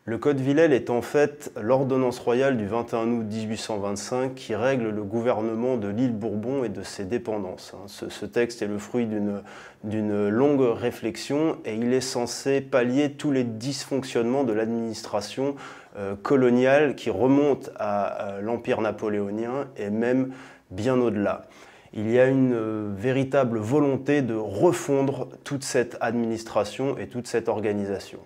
Le Code Villèle est en fait l'ordonnance royale du 21 août 1825 qui règle le gouvernement de l'île Bourbon et de ses dépendances. Ce texte est le fruit d'une longue réflexion et il est censé pallier tous les dysfonctionnements de l'administration coloniale qui remontent à l'Empire napoléonien et même bien au-delà. Il y a une véritable volonté de refondre toute cette administration et toute cette organisation.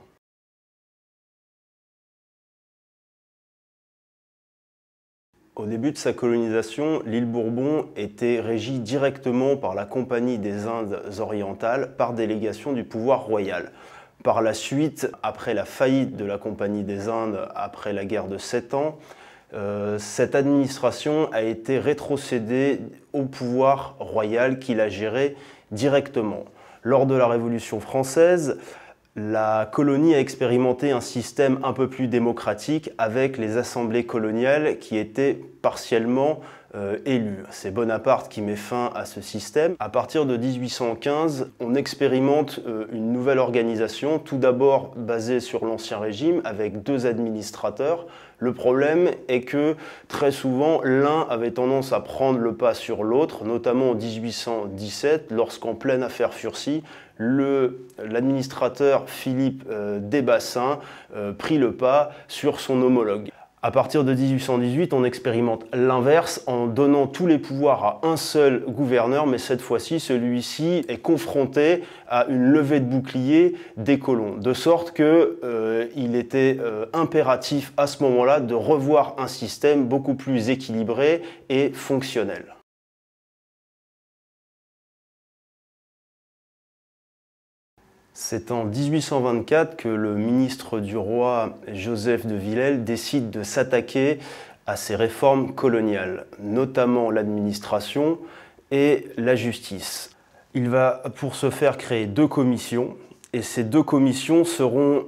Au début de sa colonisation, l'île Bourbon était régie directement par la Compagnie des Indes orientales par délégation du pouvoir royal. Par la suite, après la faillite de la Compagnie des Indes, après la guerre de 7 ans, cette administration a été rétrocédée au pouvoir royal qui la gérait directement. Lors de la Révolution française, la colonie a expérimenté un système un peu plus démocratique avec les assemblées coloniales qui étaient partiellement élues. C'est Bonaparte qui met fin à ce système. À partir de 1815, on expérimente une nouvelle organisation, tout d'abord basée sur l'Ancien Régime avec 2 administrateurs. Le problème est que très souvent, l'un avait tendance à prendre le pas sur l'autre, notamment en 1817, lorsqu'en pleine affaire Furcy, l'administrateur Philippe Desbassins prit le pas sur son homologue. À partir de 1818, on expérimente l'inverse en donnant tous les pouvoirs à un seul gouverneur, mais cette fois-ci, celui-ci est confronté à une levée de bouclier des colons, de sorte qu'il était impératif à ce moment-là de revoir un système beaucoup plus équilibré et fonctionnel. C'est en 1824 que le ministre du roi Joseph de Villèle décide de s'attaquer à ces réformes coloniales, notamment l'administration et la justice. Il va pour ce faire créer 2 commissions, et ces 2 commissions seront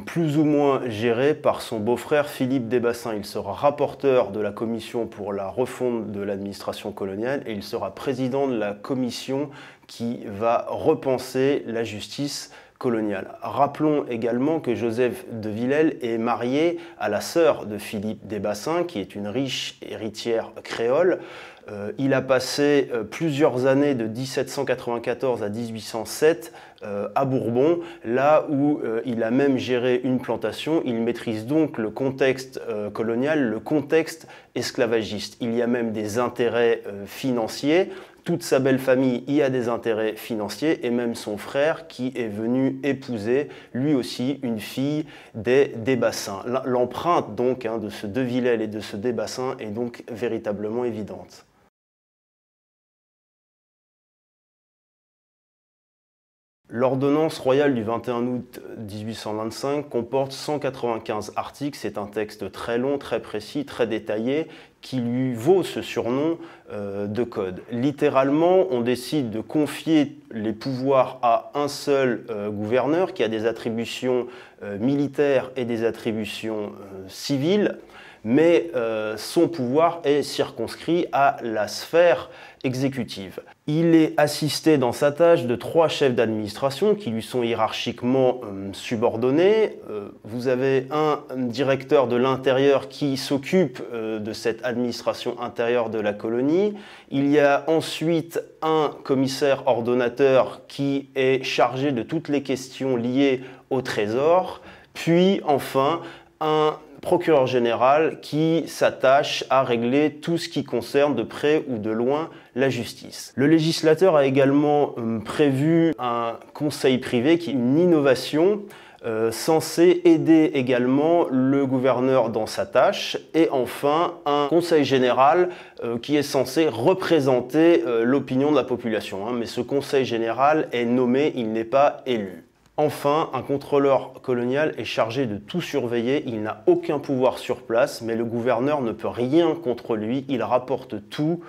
plus ou moins gérées par son beau-frère Philippe Desbassins. Il sera rapporteur de la commission pour la refonte de l'administration coloniale et il sera président de la commission qui va repenser la justice coloniale. Rappelons également que Joseph de Villèle est marié à la sœur de Philippe Desbassins, qui est une riche héritière créole. Il a passé plusieurs années de 1794 à 1807 à Bourbon, là où il a même géré une plantation. Il maîtrise donc le contexte colonial, le contexte esclavagiste. Il y a même des intérêts financiers. Toute sa belle famille y a des intérêts financiers et même son frère qui est venu épouser lui aussi une fille des Desbassins. L'empreinte donc de ce de Villèle et de ce Desbassins est donc véritablement évidente. L'ordonnance royale du 21 août 1825 comporte 195 articles. C'est un texte très long, très précis, très détaillé, qui lui vaut ce surnom de code. Littéralement, on décide de confier les pouvoirs à un seul gouverneur qui a des attributions militaires et des attributions civiles, mais son pouvoir est circonscrit à la sphère exécutive. Il est assisté dans sa tâche de 3 chefs d'administration qui lui sont hiérarchiquement subordonnés. Vous avez un directeur de l'intérieur qui s'occupe de cette administration intérieure de la colonie. Il y a ensuite un commissaire ordonnateur qui est chargé de toutes les questions liées au trésor. Puis enfin, un procureur général qui s'attache à régler tout ce qui concerne de près ou de loin la justice. Le législateur a également prévu un conseil privé qui est une innovation censé aider également le gouverneur dans sa tâche, et enfin un conseil général qui est censé représenter l'opinion de la population. Mais ce conseil général est nommé, il n'est pas élu. Enfin, un contrôleur colonial est chargé de tout surveiller, il n'a aucun pouvoir sur place, mais le gouverneur ne peut rien contre lui, il rapporte tout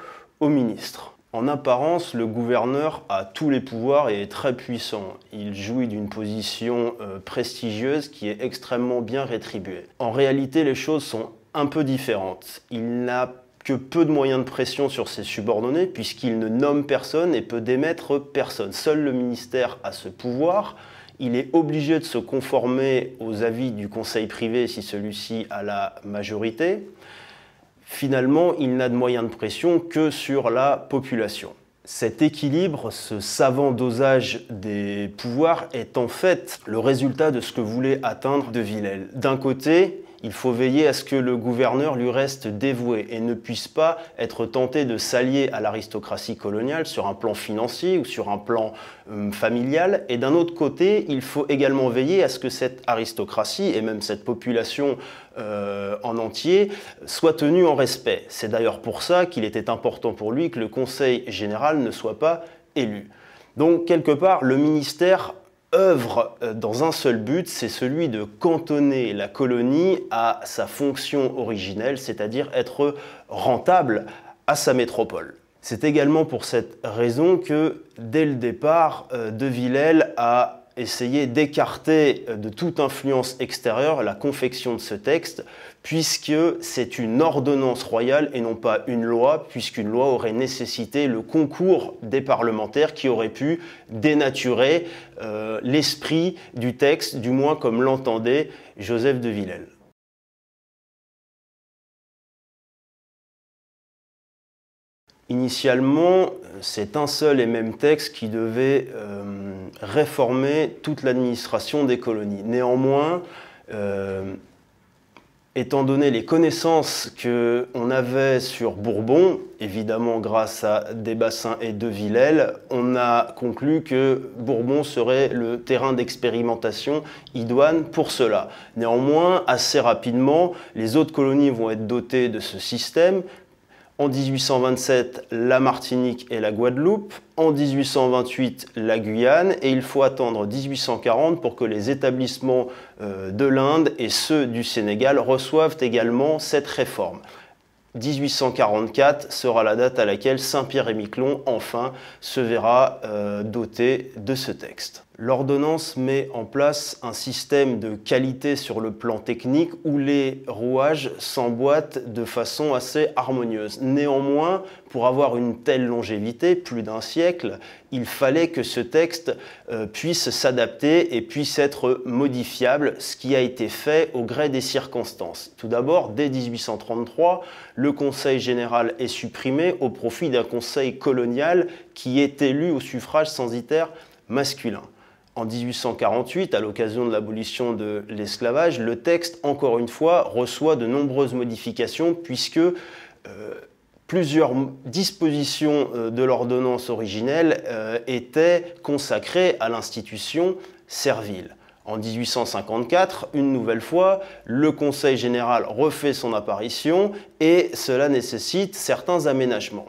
au ministre. En apparence, le gouverneur a tous les pouvoirs et est très puissant. Il jouit d'une position prestigieuse qui est extrêmement bien rétribuée. En réalité, les choses sont un peu différentes. Il n'a que peu de moyens de pression sur ses subordonnés puisqu'il ne nomme personne et peut démettre personne. Seul le ministère a ce pouvoir. il est obligé de se conformer aux avis du conseil privé si celui-ci a la majorité. Finalement, il n'a de moyens de pression que sur la population. Cet équilibre, ce savant dosage des pouvoirs est en fait le résultat de ce que voulait atteindre de Villèle. D'un côté, il faut veiller à ce que le gouverneur lui reste dévoué et ne puisse pas être tenté de s'allier à l'aristocratie coloniale sur un plan financier ou sur un plan familial. Et d'un autre côté, il faut également veiller à ce que cette aristocratie et même cette population en entier soit tenue en respect. C'est d'ailleurs pour ça qu'il était important pour lui que le conseil général ne soit pas élu. Donc quelque part, le ministère œuvre dans un seul but, c'est celui de cantonner la colonie à sa fonction originelle, c'est-à-dire être rentable à sa métropole. C'est également pour cette raison que, dès le départ, de Villèle a essayé d'écarter de toute influence extérieure la confection de ce texte, puisque c'est une ordonnance royale et non pas une loi, puisqu'une loi aurait nécessité le concours des parlementaires qui auraient pu dénaturer l'esprit du texte, du moins comme l'entendait Joseph de Villèle. Initialement, c'est un seul et même texte qui devait réformer toute l'administration des colonies. Néanmoins, étant donné les connaissances qu'on avait sur Bourbon, évidemment grâce à Desbassins et de Villèle, on a conclu que Bourbon serait le terrain d'expérimentation idoine pour cela. Néanmoins, assez rapidement, les autres colonies vont être dotées de ce système. En 1827, la Martinique et la Guadeloupe. En 1828, la Guyane. Et il faut attendre 1840 pour que les établissements de l'Inde et ceux du Sénégal reçoivent également cette réforme. 1844 sera la date à laquelle Saint-Pierre-et-Miquelon, enfin, se verra doté de ce texte. L'ordonnance met en place un système de qualité sur le plan technique où les rouages s'emboîtent de façon assez harmonieuse. Néanmoins, pour avoir une telle longévité, plus d'un siècle, il fallait que ce texte puisse s'adapter et puisse être modifiable, ce qui a été fait au gré des circonstances. Tout d'abord, dès 1833, le Conseil général est supprimé au profit d'un conseil colonial qui est élu au suffrage censitaire masculin. En 1848, à l'occasion de l'abolition de l'esclavage, le texte, encore une fois, reçoit de nombreuses modifications puisque plusieurs dispositions de l'ordonnance originelle étaient consacrées à l'institution servile. En 1854, une nouvelle fois, le Conseil général refait son apparition et cela nécessite certains aménagements.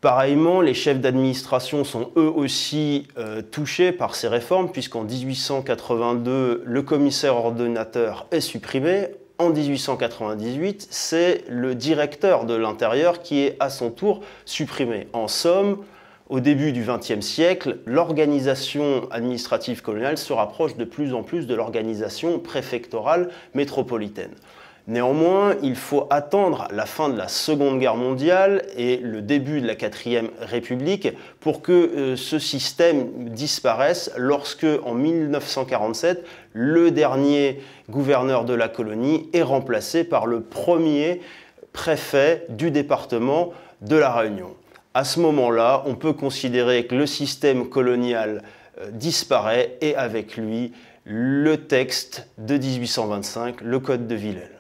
Pareillement, les chefs d'administration sont eux aussi touchés par ces réformes, puisqu'en 1882, le commissaire ordonnateur est supprimé. En 1898, c'est le directeur de l'Intérieur qui est à son tour supprimé. En somme, au début du XXe siècle, l'organisation administrative coloniale se rapproche de plus en plus de l'organisation préfectorale métropolitaine. Néanmoins, il faut attendre la fin de la Seconde Guerre mondiale et le début de la Quatrième République pour que ce système disparaisse lorsque, en 1947, le dernier gouverneur de la colonie est remplacé par le premier préfet du département de la Réunion. À ce moment-là, on peut considérer que le système colonial disparaît et avec lui le texte de 1825, le Code de Villèle.